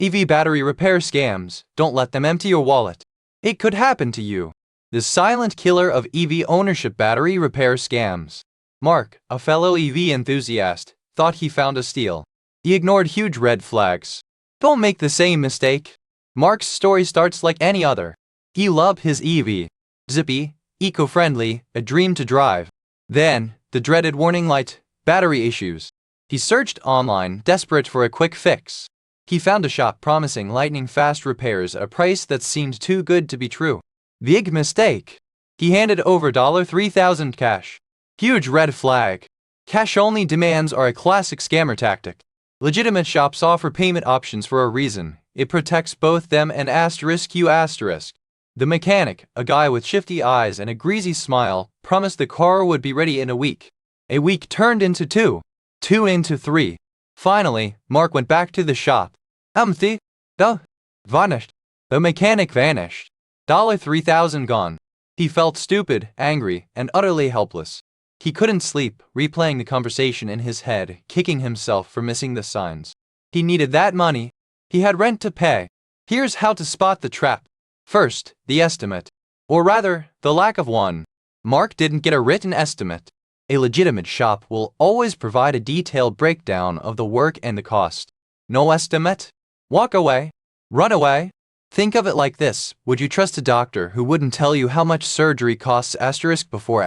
EV battery repair scams, don't let them empty your wallet. It could happen to you. The silent killer of EV ownership battery repair scams. Mark, a fellow EV enthusiast, thought he found a steal. He ignored huge red flags. Don't make the same mistake. Mark's story starts like any other. He loved his EV. Zippy, eco-friendly, a dream to drive. Then, the dreaded warning light, battery issues. He searched online, desperate for a quick fix. He found a shop promising lightning-fast repairs at a price that seemed too good to be true. Big mistake. He handed over $3,000 cash. Huge red flag. Cash-only demands are a classic scammer tactic. Legitimate shops offer payment options for a reason. It protects both them and you. The mechanic, a guy with shifty eyes and a greasy smile, promised the car would be ready in a week. A week turned into two into three. Finally, Mark went back to the shop. Empty. Vanished. The mechanic vanished. $3,000 gone. He felt stupid, angry, and utterly helpless. He couldn't sleep, replaying the conversation in his head, kicking himself for missing the signs. He needed that money. He had rent to pay. Here's how to spot the trap. First, the estimate. Or rather, the lack of one. Mark didn't get a written estimate. A legitimate shop will always provide a detailed breakdown of the work and the cost. No estimate? Walk away. Run away. Think of it like this. Would you trust a doctor who wouldn't tell you how much surgery costs before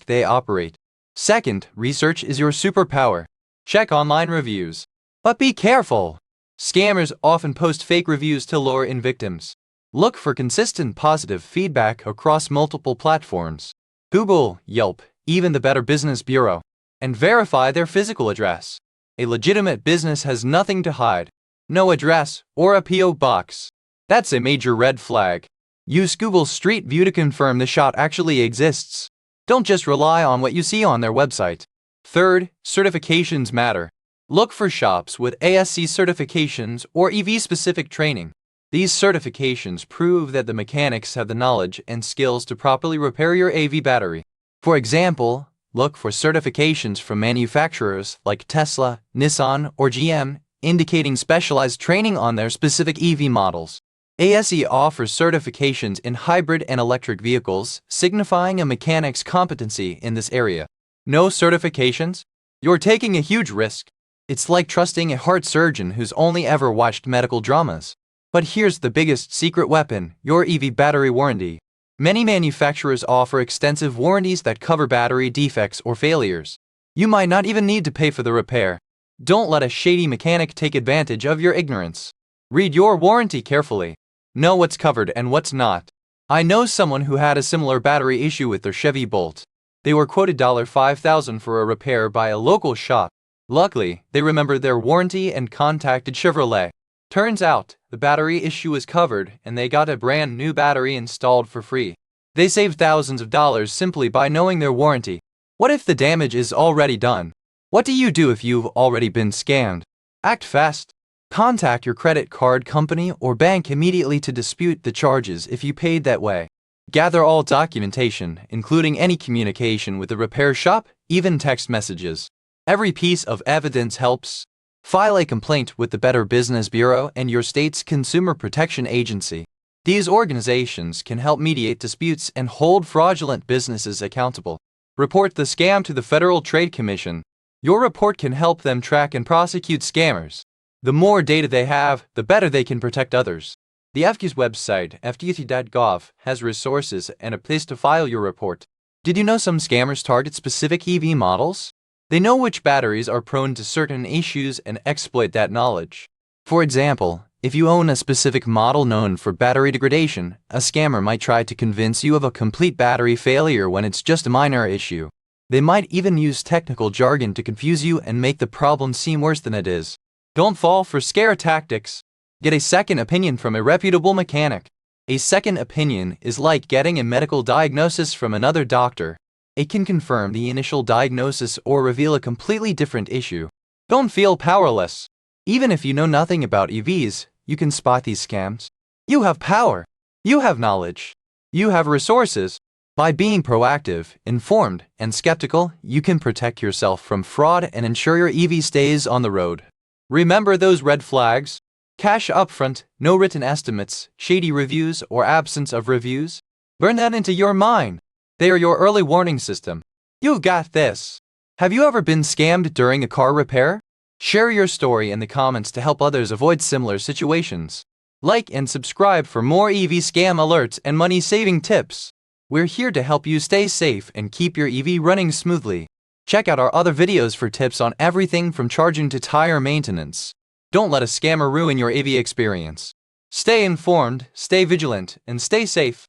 they operate? Second, research is your superpower. Check online reviews. But be careful. Scammers often post fake reviews to lure in victims. Look for consistent positive feedback across multiple platforms. Google, Yelp, even the Better Business Bureau. And verify their physical address. A legitimate business has nothing to hide. No address or a P.O. box. That's a major red flag. Use Google Street View to confirm the shop actually exists. Don't just rely on what you see on their website. Third, certifications matter. Look for shops with ASC certifications or EV-specific training. These certifications prove that the mechanics have the knowledge and skills to properly repair your AV battery. For example, look for certifications from manufacturers like Tesla, Nissan, or GM, indicating specialized training on their specific EV models. ASE offers certifications in hybrid and electric vehicles, signifying a mechanic's competency in this area. No certifications? You're taking a huge risk. It's like trusting a heart surgeon who's only ever watched medical dramas. But here's the biggest secret weapon, your EV battery warranty. Many manufacturers offer extensive warranties that cover battery defects or failures. You might not even need to pay for the repair. Don't let a shady mechanic take advantage of your ignorance. Read your warranty carefully. Know what's covered and what's not. I know someone who had a similar battery issue with their Chevy Bolt. They were quoted $5,000 for a repair by a local shop. Luckily, they remembered their warranty and contacted Chevrolet. Turns out, the battery issue was covered and they got a brand new battery installed for free. They saved thousands of dollars simply by knowing their warranty. What if the damage is already done? What do you do if you've already been scammed? Act fast. Contact your credit card company or bank immediately to dispute the charges if you paid that way. Gather all documentation, including any communication with the repair shop, even text messages. Every piece of evidence helps. File a complaint with the Better Business Bureau and your state's Consumer Protection Agency. These organizations can help mediate disputes and hold fraudulent businesses accountable. Report the scam to the Federal Trade Commission. Your report can help them track and prosecute scammers. The more data they have, the better they can protect others. The FQ's website, fqt.gov, has resources and a place to file your report. Did you know some scammers target specific EV models? They know which batteries are prone to certain issues and exploit that knowledge. For example, if you own a specific model known for battery degradation, a scammer might try to convince you of a complete battery failure when it's just a minor issue. They might even use technical jargon to confuse you and make the problem seem worse than it is. Don't fall for scare tactics. Get a second opinion from a reputable mechanic. A second opinion is like getting a medical diagnosis from another doctor. It can confirm the initial diagnosis or reveal a completely different issue. Don't feel powerless. Even if you know nothing about EVs, you can spot these scams. You have power. You have knowledge. You have resources. By being proactive, informed, and skeptical, you can protect yourself from fraud and ensure your EV stays on the road. Remember those red flags? Cash upfront, no written estimates, shady reviews, or absence of reviews? Burn that into your mind. They are your early warning system. You've got this. Have you ever been scammed during a car repair? Share your story in the comments to help others avoid similar situations. Like and subscribe for more EV scam alerts and money-saving tips. We're here to help you stay safe and keep your EV running smoothly. Check out our other videos for tips on everything from charging to tire maintenance. Don't let a scammer ruin your EV experience. Stay informed, stay vigilant, and stay safe.